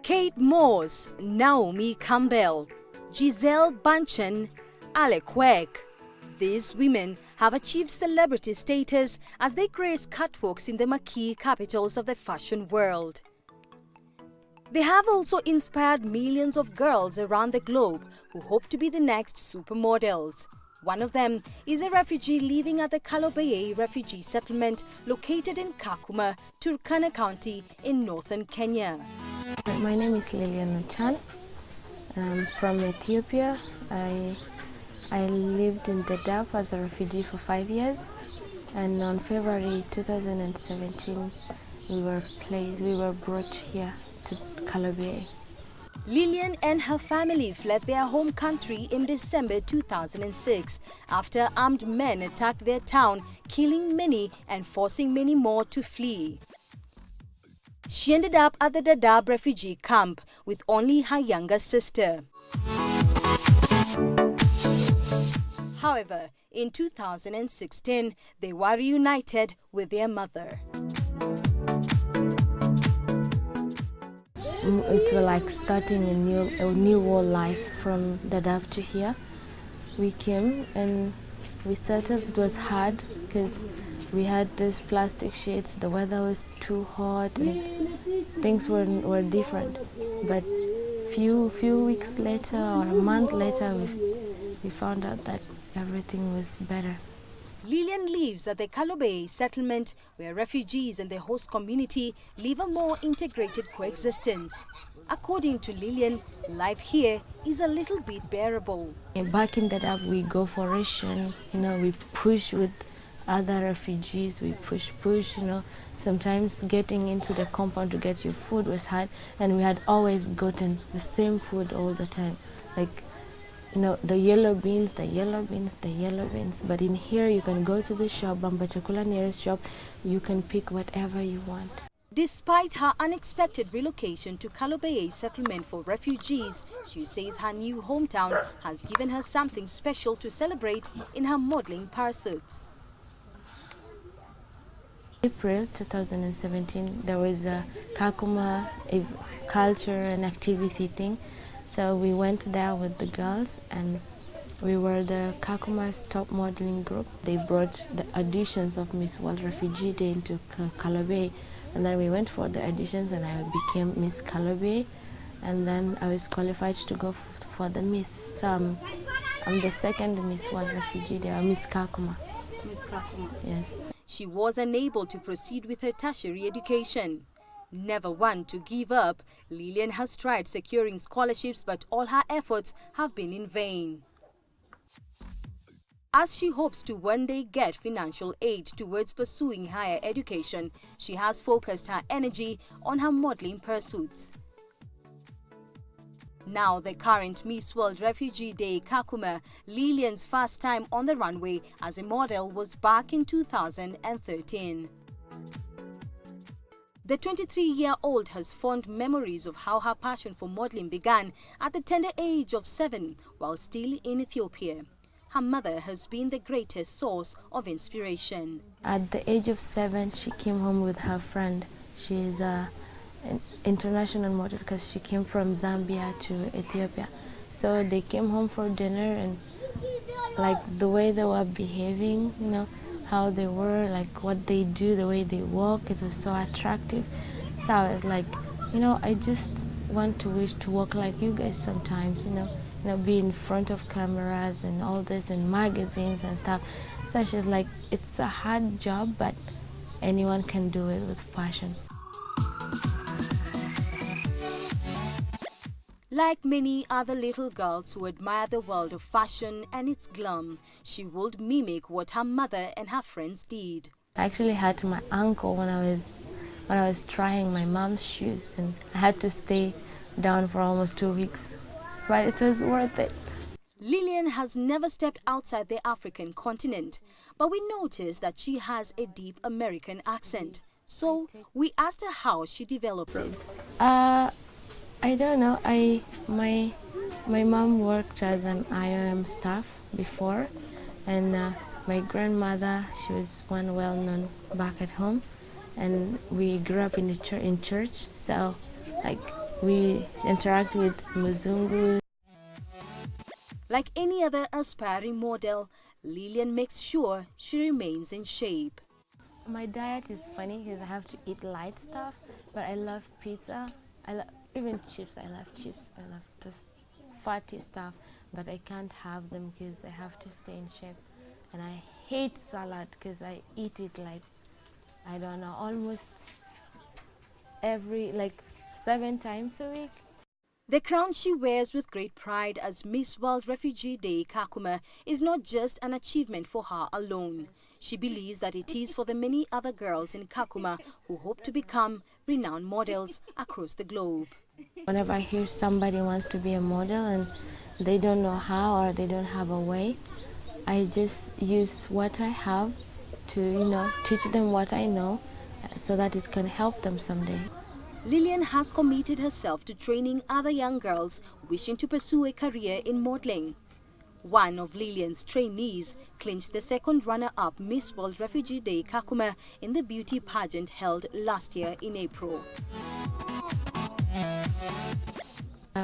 Kate Morse, Naomi Campbell, Giselle Bündchen, Alec Quek. These women have achieved celebrity status as they grace catwalks in the marquee capitals of the fashion world. They have also inspired millions of girls around the globe who hope to be the next supermodels. One of them is a refugee living at the Kalobeye refugee settlement located in Kakuma, Turkana County in northern Kenya. My name is Lillian Ochan. I'm from Ethiopia. I lived in Dadaab as a refugee for 5 years, and on February 2017 we were brought here to Kalobeye. Lillian and her family fled their home country in December 2006 after armed men attacked their town, killing many and forcing many more to flee. She ended up at the Dadaab refugee camp with only her younger sister. However, in 2016, they were reunited with their mother. It was like starting a new world life from Dadaab to here. We came and we settled. It was hard because we had these plastic sheets. The weather was too hot and things were different. But few weeks later or a month later, we found out that everything was better. Lillian lives at the Kalobeye settlement where refugees and the host community live a more integrated coexistence. According to Lillian, life here is a little bit bearable. Back in Dadaab, we go for ration, we push with other refugees, we push, Sometimes getting into the compound to get your food was hard, and we had always gotten the same food all the time. The yellow beans. But in here, you can go to the shop, Bamba Chakula nearest shop, you can pick whatever you want. Despite her unexpected relocation to Kalobeye settlement for refugees, she says her new hometown has given her something special to celebrate in her modeling pursuits. April 2017, there was a Kakuma culture and activity thing. So we went there with the girls, and we were the Kakuma's top modeling group. They brought the auditions of Miss World Refugee Day into Kalobeye, and then we went for the auditions, and I became Miss Kalobeye, and then I was qualified to go for the Miss. So I'm the second Miss World Refugee Day, or Miss Kakuma. Miss Kakuma. Yes. She was unable to proceed with her tertiary education. Never one to give up, Lillian has tried securing scholarships, but all her efforts have been in vain. As she hopes to one day get financial aid towards pursuing higher education, she has focused her energy on her modeling pursuits. Now the current Miss World Refugee Day Kakuma, Lillian's first time on the runway as a model was back in 2013. The 23-year-old has fond memories of how her passion for modeling began at the tender age of 7 while still in Ethiopia. Her mother has been the greatest source of inspiration. At the age of 7, she came home with her friend. She is an international model because she came from Zambia to Ethiopia. So they came home for dinner, and the way they were behaving, how they were, what they do, the way they walk, it was so attractive. So I was like, I just want to wish to walk like you guys sometimes, be in front of cameras and all this and magazines and stuff. So she's like, it's a hard job, but anyone can do it with passion. Like many other little girls who admire the world of fashion and its glam, she would mimic what her mother and her friends did. I actually had my ankle when I was trying my mom's shoes, and I had to stay down for almost 2 weeks, but it was worth it. Lillian has never stepped outside the African continent, but we noticed that she has a deep American accent. So we asked her how she developed it. I don't know. My mom worked as an IOM staff before, and my grandmother, she was one well-known back at home, and we grew up in church. So we interact with Muzungu. Like any other aspiring model, Lillian makes sure she remains in shape. My diet is funny because I have to eat light stuff, but I love pizza. Even chips. I love chips. I love this fatty stuff, but I can't have them because I have to stay in shape. And I hate salad because I eat it like, I don't know, almost like 7 times a week. The crown she wears with great pride as Miss World Refugee Day Kakuma is not just an achievement for her alone. She believes that it is for the many other girls in Kakuma who hope to become renowned models across the globe. Whenever I hear somebody wants to be a model and they don't know how or they don't have a way, I just use what I have to, teach them what I know so that it can help them someday. Lillian has committed herself to training other young girls wishing to pursue a career in modeling. One of Lillian's trainees clinched the second runner-up Miss World Refugee Day Kakuma in the beauty pageant held last year in April.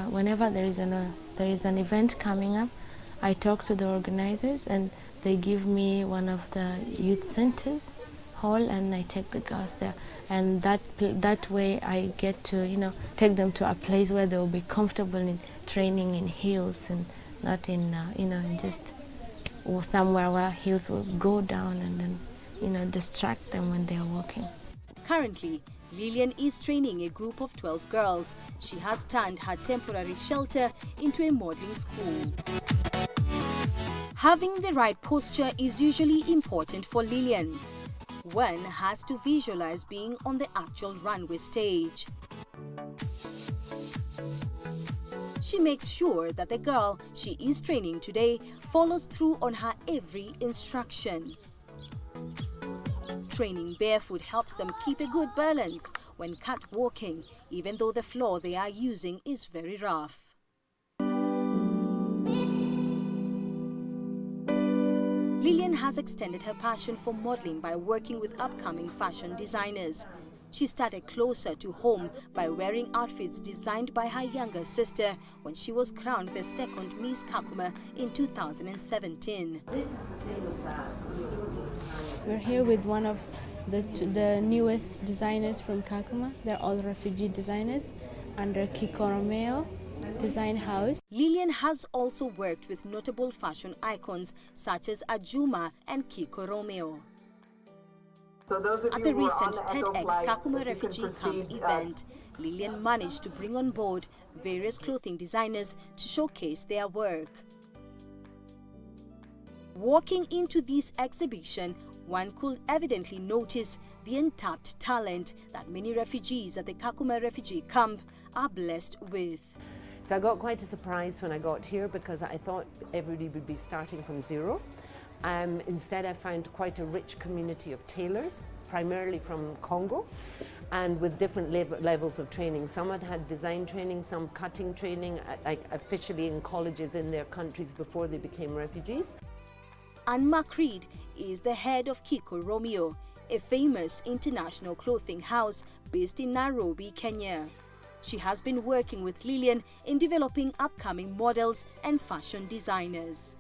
Whenever there is an event coming up, I talk to the organizers and they give me one of the youth centers hall and I take the girls there, and that way I get to take them to a place where they will be comfortable in training in heels and not in just somewhere where heels will go down and then distract them when they are walking. Currently, Lillian is training a group of 12 girls. She has turned her temporary shelter into a modeling school. Having the right posture is usually important for Lillian. One has to visualize being on the actual runway stage. She makes sure that the girl she is training today follows through on her every instruction. Training barefoot helps them keep a good balance when catwalking, even though the floor they are using is very rough. Lillian has extended her passion for modeling by working with upcoming fashion designers. She started closer to home by wearing outfits designed by her younger sister when she was crowned the second Miss Kakuma in 2017. We're here with one of the newest designers from Kakuma. They're all refugee designers under Kakuma Design House. Lillian has also worked with notable fashion icons such as Ajuma and Kiko Romeo. At the recent TEDx Kakuma Refugee Camp event, Lillian managed to bring on board various clothing designers to showcase their work. Walking into this exhibition, one could evidently notice the untapped talent that many refugees at the Kakuma refugee camp are blessed with. So I got quite a surprise when I got here because I thought everybody would be starting from zero. Instead, I found quite a rich community of tailors, primarily from Congo, and with different levels of training. Some had design training, some cutting training, like officially in colleges in their countries before they became refugees. Anne Macreed is the head of Kiko Romeo, a famous international clothing house based in Nairobi, Kenya. She has been working with Lillian in developing upcoming models and fashion designers.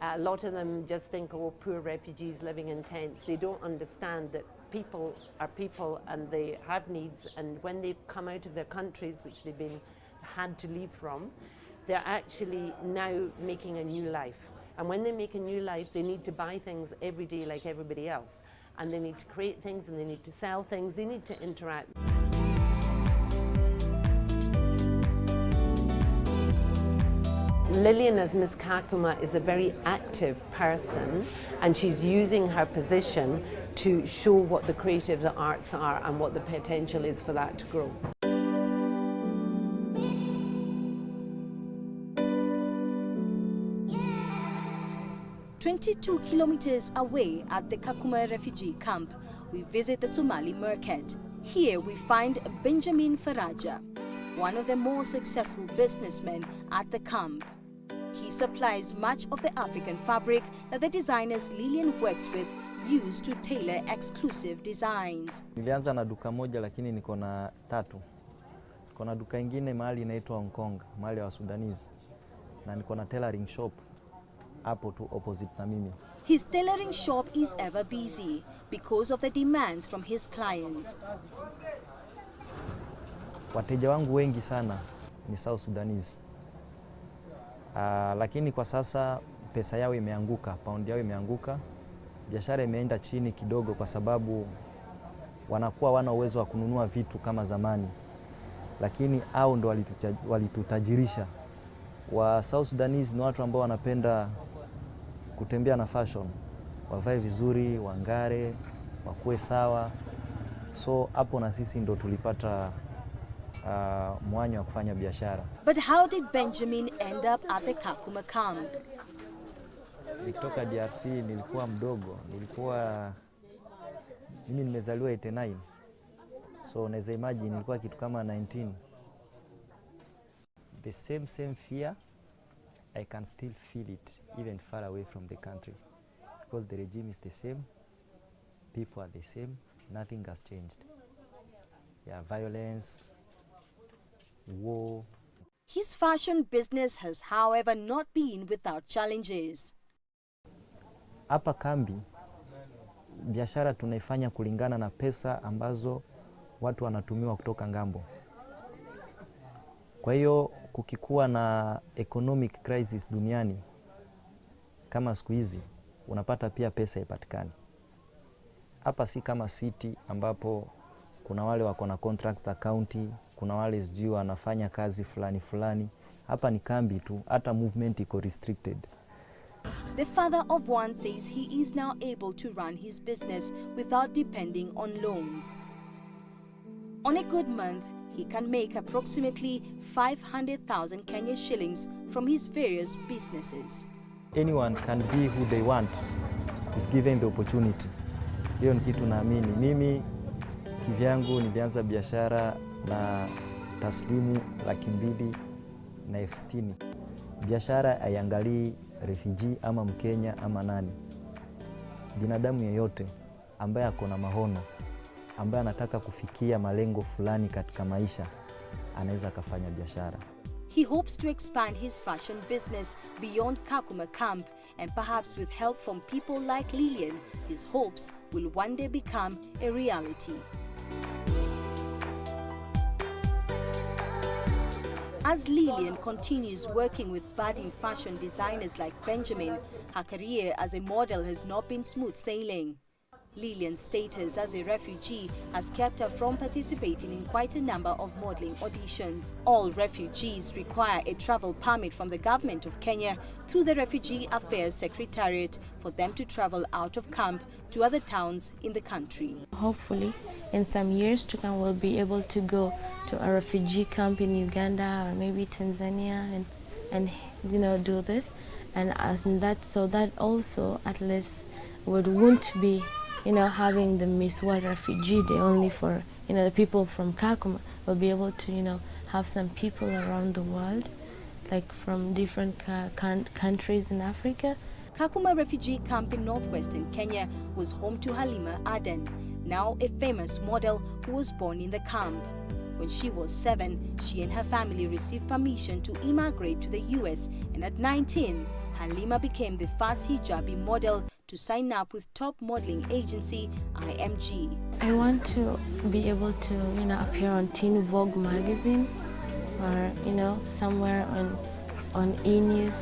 A lot of them just think, oh, poor refugees living in tents. They don't understand that people are people and they have needs, and when they've come out of their countries, which they've had to leave from, they're actually now making a new life. And when they make a new life, they need to buy things every day like everybody else. And they need to create things and they need to sell things, they need to interact. Lillian as Miss Kakuma is a very active person, and she's using her position to show what the creative arts are and what the potential is for that to grow. "22 kilometers away at the Kakuma refugee camp, we visit the Somali market. Here we find Benjamin Faraja, one of the most successful businessmen at the camp. He supplies much of the African fabric that the designers Lillian works with use to tailor exclusive designs. Nilianza na duka moja lakini niko na 3. Kuna duka ingine mahali inaitwa Hong Kong, mahali ya Sudanese. Na niko na tailoring shop hapo tu opposite na mimi. His tailoring shop is ever busy because of the demands from his clients. Wateja wangu wengi sana ni South Sudanese. Lakini kwa sasa pesa yao imeanguka, pound yao imeanguka. Biashara imeenda chini kidogo kwa sababu wanakuwa wana uwezo wa kununua vitu kama zamani. Lakini hao ndo walitutajirisha. Wa South Sudanese ni watu ambao wanapenda kutembea na fashion. Wavae vizuri, wangare, wakuwe sawa. So hapo na sisi ndo tulipata mwanya wa kufanya biashara. But how did Benjamin end up at the Kakuma camp? Nikitoka DRC nilikuwa mdogo, mimi nimezaliwa 89. So unaweza imagine nilikuwa kitu kama 19. The same fear, I can still feel it even far away from the country. Because the regime is the same, people are the same, nothing has changed. Yeah, violence, war. His fashion business has, however, not been without challenges. Hapa kambi, biashara tunaifanya kulingana na pesa ambazo watu wanatumiwa kutoka ngambo. Kwa hiyo kukikuwa na economic crisis duniani kama siku hizi, unapata pia pesa ipatikani. Hapa si kama city ambapo kuna wale wako na contracts za county, kuna wale sijui wanafanya kazi fulani. Hapa ni kambi tu, hata movement iko restricted. The father of one says he is now able to run his business without depending on loans. On a good month, he can make approximately 500,000 Kenya shillings from his various businesses. Anyone can be who they want if given the opportunity. Hiyo ni kitu naamini. Mimi kivyangu nilianza biashara na taslimu 260,000. Biashara haiangalii refugee ama Mkenya ama nani. Binadamu yeyote ambaye ako na maono, ambaye anataka kufikia malengo fulani katika maisha, anaweza kufanya biashara. He hopes to expand his fashion business beyond Kakuma camp, and perhaps with help from people like Lillian, his hopes will one day become a reality. As Lillian continues working with budding fashion designers like Benjamin, her career as a model has not been smooth sailing. Lillian's status as a refugee has kept her from participating in quite a number of modeling auditions. All refugees require a travel permit from the government of Kenya through the Refugee Affairs Secretariat for them to travel out of camp to other towns in the country. Hopefully, in some years to come, we'll be able to go to a refugee camp in Uganda or maybe Tanzania and do this, and so that also at least won't be having the Miss World Refugee Day only for the people from Kakuma. We'll be able to have some people around the world, like from different countries in Africa. Kakuma Refugee Camp in northwestern Kenya was home to Halima Aden, now a famous model who was born in the camp. When she was 7, she and her family received permission to immigrate to the US, and at 19, Halima became the first hijabi model to sign up with top modeling agency IMG. I want to be able to appear on Teen Vogue magazine, or somewhere on E-News.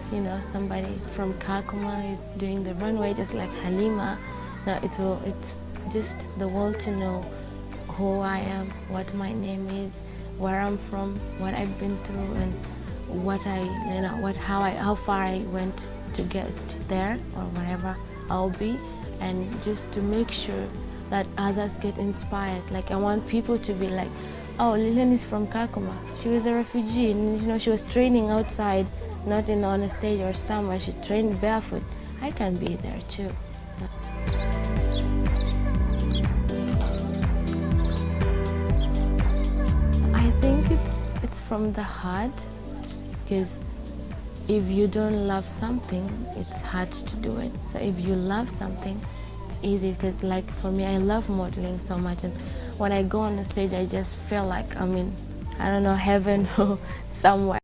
Somebody from Kakuma is doing the runway just like Halima. Now it's just the world to know who I am, what my name is, where I'm from, what I've been through, and how far I went to get there, or wherever I'll be, and just to make sure that others get inspired. Like, I want people to be like, oh, Lillian is from Kakuma. She was a refugee, and she was training outside, not on a stage or somewhere. She trained barefoot. I can be there too. I think it's from the heart, because if you don't love something, it's hard to do it. So if you love something, it's easy, because like for me, I love modeling so much, and when I go on the stage, I just feel like I'm in I don't know, heaven or somewhere.